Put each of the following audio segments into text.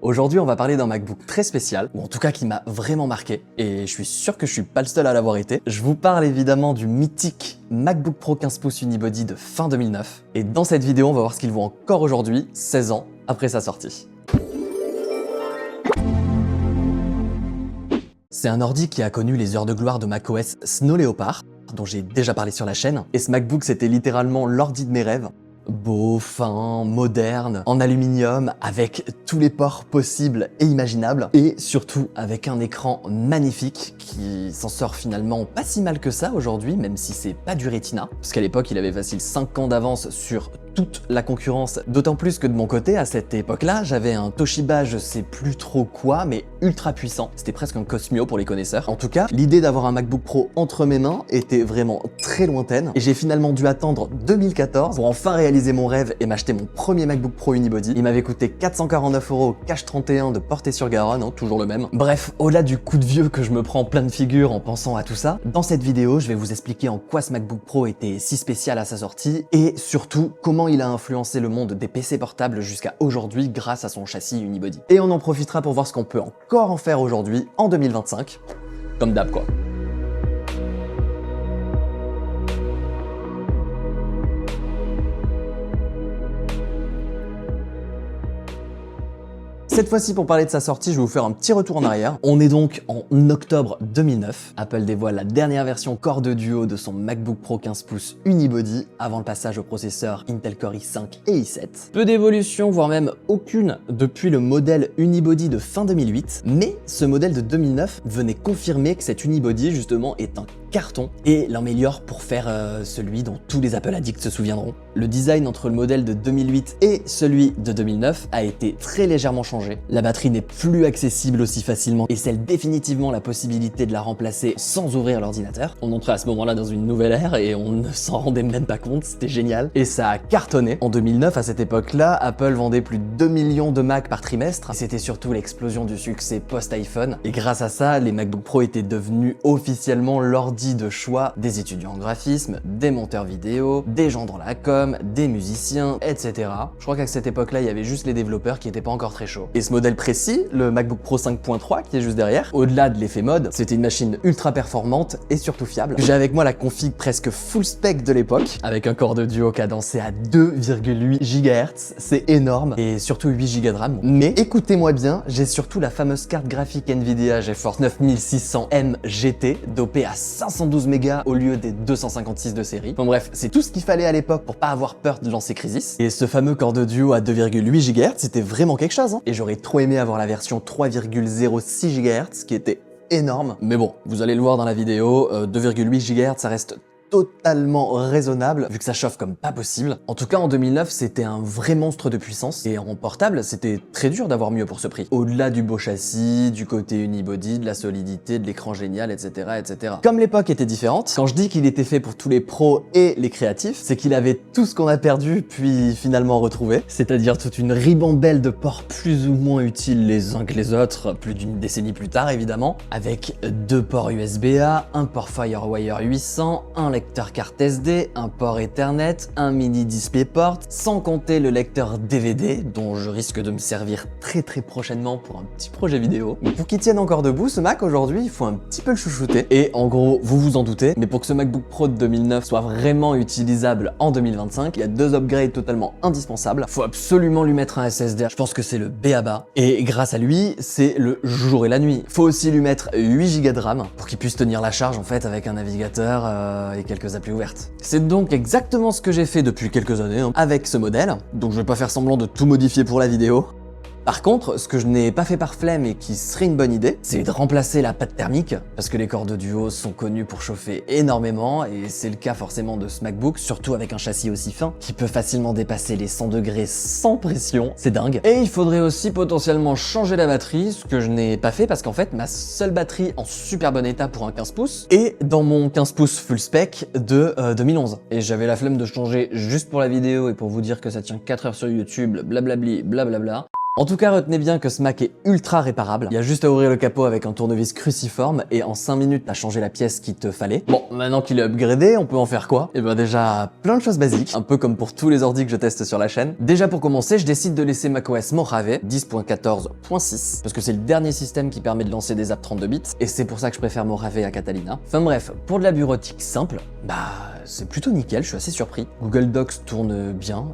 Aujourd'hui, on va parler d'un MacBook très spécial, ou en tout cas qui m'a vraiment marqué, et je suis sûr que je suis pas le seul à l'avoir été. Je vous parle évidemment du mythique MacBook Pro 15 pouces Unibody de fin 2009, et dans cette vidéo, on va voir ce qu'il vaut encore aujourd'hui, 16 ans après sa sortie. C'est un ordi qui a connu les heures de gloire de macOS Snow Leopard, dont j'ai déjà parlé sur la chaîne, et ce MacBook c'était littéralement l'ordi de mes rêves. Beau, fin, moderne, en aluminium, avec tous les ports possibles et imaginables, et surtout avec un écran magnifique qui s'en sort finalement pas si mal que ça aujourd'hui, même si c'est pas du Retina, parce qu'à l'époque il avait facile 5 ans d'avance sur toute la concurrence, d'autant plus que de mon côté, à cette époque-là, j'avais un Toshiba, je sais plus trop quoi, mais ultra puissant. C'était presque un Cosmio pour les connaisseurs. En tout cas, l'idée d'avoir un MacBook Pro entre mes mains était vraiment très lointaine, et j'ai finalement dû attendre 2014 pour enfin réaliser mon rêve et m'acheter mon premier MacBook Pro Unibody. Il m'avait coûté 449 € au Cash 31 de Portet-sur-Garonne, hein, toujours le même. Bref, au-delà du coup de vieux que je me prends plein de figures en pensant à tout ça, dans cette vidéo, je vais vous expliquer en quoi ce MacBook Pro était si spécial à sa sortie, et surtout, comment il a influencé le monde des PC portables jusqu'à aujourd'hui grâce à son châssis Unibody. Et on en profitera pour voir ce qu'on peut encore en faire aujourd'hui, en 2025, comme d'hab quoi. Cette fois-ci, pour parler de sa sortie, je vais vous faire un petit retour en arrière. On est donc en octobre 2009. Apple dévoile la dernière version Core de Duo de son MacBook Pro 15 pouces Unibody avant le passage au processeur Intel Core i5 et i7. Peu d'évolution, voire même aucune, depuis le modèle Unibody de fin 2008. Mais ce modèle de 2009 venait confirmer que cet Unibody, justement, est un carton et l'améliore pour faire celui dont tous les Apple addicts se souviendront. Le design entre le modèle de 2008 et celui de 2009 a été très légèrement changé. La batterie n'est plus accessible aussi facilement et scelle définitivement la possibilité de la remplacer sans ouvrir l'ordinateur. On entrait à ce moment-là dans une nouvelle ère et on ne s'en rendait même pas compte, c'était génial. Et ça a cartonné. En 2009, à cette époque-là, Apple vendait plus de 2 millions de Mac par trimestre. C'était surtout l'explosion du succès post-iPhone. Et grâce à ça, les MacBook Pro étaient devenus officiellement l'ordi de choix des étudiants en graphisme, des monteurs vidéo, des gens dans la com, des musiciens, etc. Je crois qu'à cette époque-là, il y avait juste les développeurs qui étaient pas encore très chauds. Et ce modèle précis, le MacBook Pro 5.3 qui est juste derrière, au-delà de l'effet mode, c'était une machine ultra performante et surtout fiable. J'ai avec moi la config presque full spec de l'époque, avec un Core de Duo cadencé à 2,8 GHz, c'est énorme, et surtout 8 Go de RAM. Mais écoutez-moi bien, j'ai surtout la fameuse carte graphique Nvidia GeForce 9600M GT, dopée à 512 mégas au lieu des 256 de série. Enfin bref, c'est tout ce qu'il fallait à l'époque pour pas avoir peur de lancer Crysis. Et ce fameux Core de Duo à 2,8 GHz, c'était vraiment quelque chose, hein. Et j'aurais trop aimé avoir la version 3,06 GHz, qui était énorme. Mais bon, vous allez le voir dans la vidéo, 2,8 GHz, ça reste totalement raisonnable, vu que ça chauffe comme pas possible. En tout cas, en 2009, c'était un vrai monstre de puissance, et en portable, c'était très dur d'avoir mieux pour ce prix. Au-delà du beau châssis, du côté unibody, de la solidité, de l'écran génial, etc., etc. Comme l'époque était différente, quand je dis qu'il était fait pour tous les pros et les créatifs, c'est qu'il avait tout ce qu'on a perdu, puis finalement retrouvé, c'est-à-dire toute une ribambelle de ports plus ou moins utiles les uns que les autres, plus d'une décennie plus tard évidemment, avec 2 ports USB-A, un port FireWire 800, un lecteur carte SD, un port Ethernet, un mini DisplayPort, sans compter le lecteur DVD, dont je risque de me servir très prochainement pour un petit projet vidéo. Mais pour qu'il tienne encore debout, ce Mac aujourd'hui, il faut un petit peu le chouchouter. Et en gros, vous vous en doutez, mais pour que ce MacBook Pro de 2009 soit vraiment utilisable en 2025, il y a 2 upgrades totalement indispensables. Faut absolument lui mettre un SSD, je pense que c'est le b.a-ba. Et grâce à lui, c'est le jour et la nuit. Faut aussi lui mettre 8 Go de RAM pour qu'il puisse tenir la charge en fait avec un navigateur et quelques applis ouvertes. C'est donc exactement ce que j'ai fait depuis quelques années avec ce modèle, donc je vais pas faire semblant de tout modifier pour la vidéo. Par contre, ce que je n'ai pas fait par flemme et qui serait une bonne idée, c'est de remplacer la pâte thermique, parce que les Core de Duo sont connus pour chauffer énormément, et c'est le cas forcément de ce MacBook, surtout avec un châssis aussi fin, qui peut facilement dépasser les 100 degrés sans pression, c'est dingue. Et il faudrait aussi potentiellement changer la batterie, ce que je n'ai pas fait, parce qu'en fait, ma seule batterie en super bon état pour un 15 pouces est dans mon 15 pouces full spec de 2011. Et j'avais la flemme de changer juste pour la vidéo et pour vous dire que ça tient 4 heures sur YouTube, blablabli, blablabla. En tout cas, retenez bien que ce Mac est ultra réparable. Il y a juste à ouvrir le capot avec un tournevis cruciforme et en 5 minutes, t'as changé la pièce qu'il te fallait. Bon, maintenant qu'il est upgradé, on peut en faire quoi? Eh ben déjà, plein de choses basiques, un peu comme pour tous les ordi que je teste sur la chaîne. Déjà pour commencer, je décide de laisser macOS Mojave 10.14.6 parce que c'est le dernier système qui permet de lancer des apps 32 bits et c'est pour ça que je préfère Mojave à Catalina. Enfin bref, pour de la bureautique simple, c'est plutôt nickel, je suis assez surpris. Google Docs tourne bien,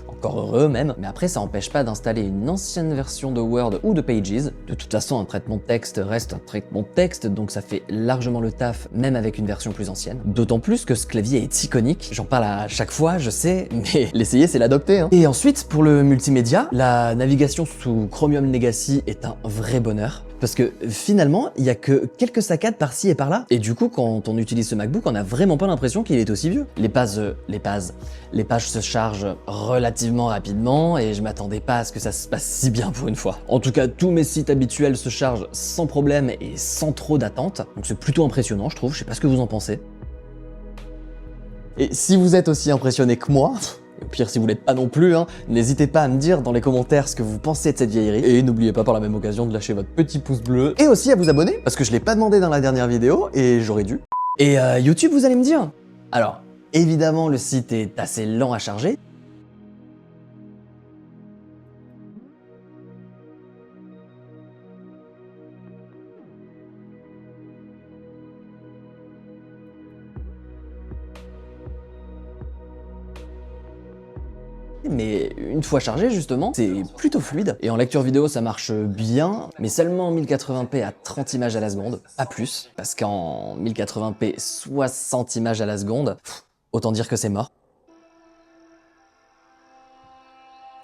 encore heureux même, mais après ça n'empêche pas d'installer une ancienne version de Word ou de Pages. De toute façon, un traitement de texte reste un traitement de texte, donc ça fait largement le taf, même avec une version plus ancienne. D'autant plus que ce clavier est iconique, j'en parle à chaque fois, je sais, mais l'essayer c'est l'adopter. Hein. Et ensuite, pour le multimédia, la navigation sous Chromium Legacy est un vrai bonheur. Parce que finalement, il y a que quelques saccades par-ci et par-là. Et du coup, quand on utilise ce MacBook, on n'a vraiment pas l'impression qu'il est aussi vieux. Les pages se chargent relativement rapidement et je m'attendais pas à ce que ça se passe si bien pour une fois. En tout cas, tous mes sites habituels se chargent sans problème et sans trop d'attente. Donc c'est plutôt impressionnant, je trouve. Je sais pas ce que vous en pensez. Et si vous êtes aussi impressionné que moi, au pire, si vous l'êtes pas non plus, n'hésitez pas à me dire dans les commentaires ce que vous pensez de cette vieillerie. Et n'oubliez pas par la même occasion de lâcher votre petit pouce bleu. Et aussi à vous abonner, parce que je l'ai pas demandé dans la dernière vidéo, et j'aurais dû. Et YouTube, vous allez me dire. Alors, évidemment, le site est assez lent à charger. Mais une fois chargé justement, c'est plutôt fluide. Et en lecture vidéo ça marche bien, mais seulement en 1080p à 30 images à la seconde, pas plus. Parce qu'en 1080p 60 images à la seconde, autant dire que c'est mort.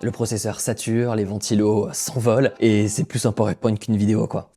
Le processeur sature, les ventilos s'envolent, et c'est plus un PowerPoint qu'une vidéo quoi.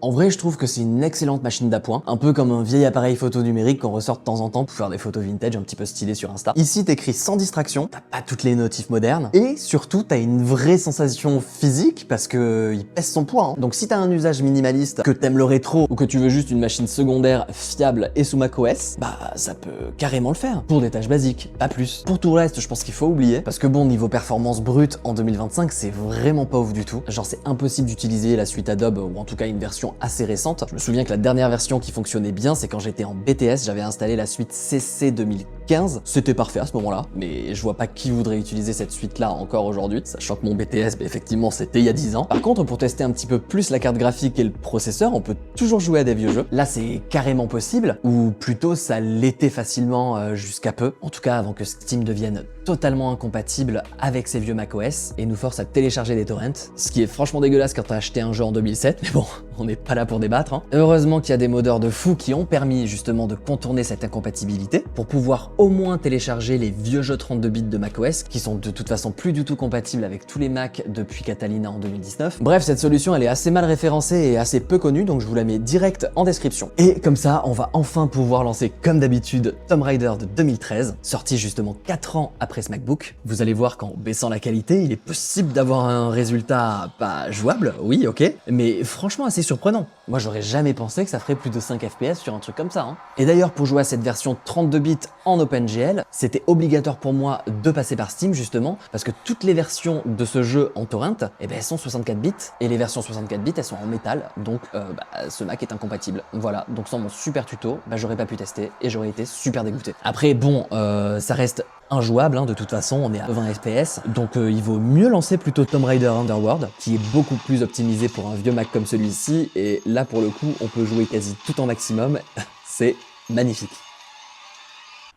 En vrai, je trouve que c'est une excellente machine d'appoint, un peu comme un vieil appareil photo numérique qu'on ressort de temps en temps pour faire des photos vintage un petit peu stylées sur Insta. Ici, t'écris sans distraction, t'as pas toutes les notifs modernes, et surtout, t'as une vraie sensation physique parce que il pèse son poids. Donc si t'as un usage minimaliste, que t'aimes le rétro, ou que tu veux juste une machine secondaire fiable et sous macOS, ça peut carrément le faire. Pour des tâches basiques, pas plus. Pour tout le reste, je pense qu'il faut oublier, parce que bon, niveau performance brute, en 2025, c'est vraiment pas ouf du tout. Genre, c'est impossible d'utiliser la suite Adobe, ou en tout cas une version assez récente. Je me souviens que la dernière version qui fonctionnait bien, c'est quand j'étais en BTS, j'avais installé la suite CC 2015. C'était parfait à ce moment-là, mais je vois pas qui voudrait utiliser cette suite-là encore aujourd'hui, sachant que mon BTS, effectivement, c'était il y a 10 ans. Par contre, pour tester un petit peu plus la carte graphique et le processeur, on peut toujours jouer à des vieux jeux. Là, c'est carrément possible, ou plutôt ça l'était facilement jusqu'à peu. En tout cas, avant que Steam devienne totalement incompatible avec ses vieux macOS et nous force à télécharger des torrents, ce qui est franchement dégueulasse quand t'as acheté un jeu en 2007, mais bon, on n'est pas là pour débattre. Heureusement qu'il y a des modeurs de fous qui ont permis justement de contourner cette incompatibilité pour pouvoir au moins télécharger les vieux jeux 32 bits de macOS qui sont de toute façon plus du tout compatibles avec tous les Macs depuis Catalina en 2019. Bref, cette solution elle est assez mal référencée et assez peu connue, donc je vous la mets direct en description. Et comme ça, on va enfin pouvoir lancer comme d'habitude Tomb Raider de 2013, sorti justement 4 ans après ce MacBook. Vous allez voir qu'en baissant la qualité, il est possible d'avoir un résultat pas jouable, oui ok, mais franchement assez surprenant. Moi j'aurais jamais pensé que ça ferait plus de 5 FPS sur un truc comme ça. Et d'ailleurs pour jouer à cette version 32 bits en OpenGL, c'était obligatoire pour moi de passer par Steam justement, parce que toutes les versions de ce jeu en torrent, elles sont 64 bits, et les versions 64 bits elles sont en métal, donc ce Mac est incompatible. Voilà, donc sans mon super tuto, j'aurais pas pu tester et j'aurais été super dégoûté. Après bon, ça reste injouable de toute façon, on est à 20 FPS, donc il vaut mieux lancer plutôt Tomb Raider Underworld, qui est beaucoup plus optimisé pour un vieux Mac comme celui-ci, et là pour le coup on peut jouer quasi tout en maximum, c'est magnifique.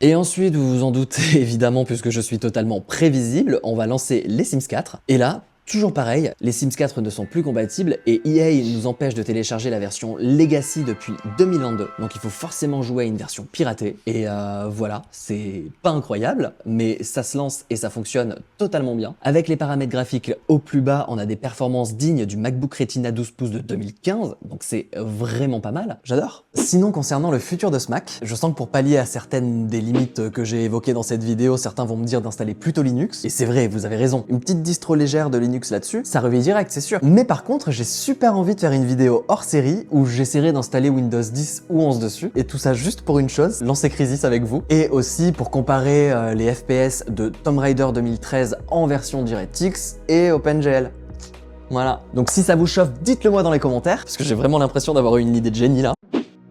Et ensuite, vous vous en doutez évidemment, puisque je suis totalement prévisible, on va lancer les Sims 4, et là, toujours pareil, les Sims 4 ne sont plus compatibles et EA nous empêche de télécharger la version Legacy depuis 2022. Donc il faut forcément jouer à une version piratée. Et voilà, c'est pas incroyable, mais ça se lance et ça fonctionne totalement bien. Avec les paramètres graphiques au plus bas, on a des performances dignes du MacBook Retina 12 pouces de 2015. Donc c'est vraiment pas mal, j'adore. Sinon, concernant le futur de ce Mac, je sens que pour pallier à certaines des limites que j'ai évoquées dans cette vidéo, certains vont me dire d'installer plutôt Linux. Et c'est vrai, vous avez raison. Une petite distro légère de Linux Linux là-dessus, ça réveille direct, c'est sûr. Mais par contre, j'ai super envie de faire une vidéo hors série où j'essaierai d'installer Windows 10 ou 11 dessus, et tout ça juste pour une chose, lancer Crysis avec vous, et aussi pour comparer les FPS de Tomb Raider 2013 en version DirectX et OpenGL. Voilà. Donc si ça vous chauffe, dites-le moi dans les commentaires, parce que j'ai vraiment l'impression d'avoir eu une idée de génie là.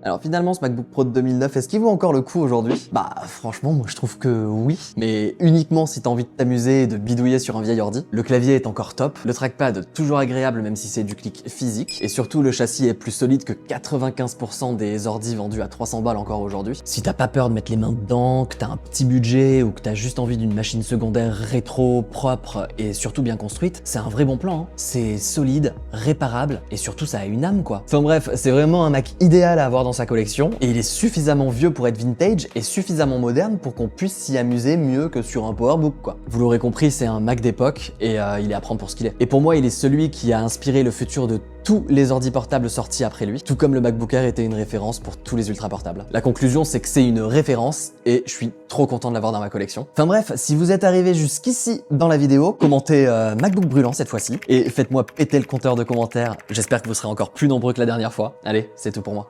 Alors finalement, ce MacBook Pro de 2009, est-ce qu'il vaut encore le coup aujourd'hui? Bah franchement, moi je trouve que oui, mais uniquement si t'as envie de t'amuser et de bidouiller sur un vieil ordi. Le clavier est encore top, le trackpad toujours agréable même si c'est du clic physique, et surtout le châssis est plus solide que 95% des ordis vendus à 300 balles encore aujourd'hui. Si t'as pas peur de mettre les mains dedans, que t'as un petit budget ou que t'as juste envie d'une machine secondaire rétro, propre et surtout bien construite, c'est un vrai bon plan, hein. C'est solide, réparable et surtout ça a une âme quoi. Enfin bref, c'est vraiment un Mac idéal à avoir dans sa collection, et il est suffisamment vieux pour être vintage et suffisamment moderne pour qu'on puisse s'y amuser mieux que sur un PowerBook quoi. Vous l'aurez compris, c'est un Mac d'époque et il est à prendre pour ce qu'il est. Et pour moi, il est celui qui a inspiré le futur de tous les ordi portables sortis après lui, tout comme le MacBook Air était une référence pour tous les ultra portables. La conclusion, c'est que c'est une référence et je suis trop content de l'avoir dans ma collection. Enfin bref, si vous êtes arrivé jusqu'ici dans la vidéo, commentez MacBook brûlant cette fois-ci et faites-moi péter le compteur de commentaires. J'espère que vous serez encore plus nombreux que la dernière fois. Allez, c'est tout pour moi.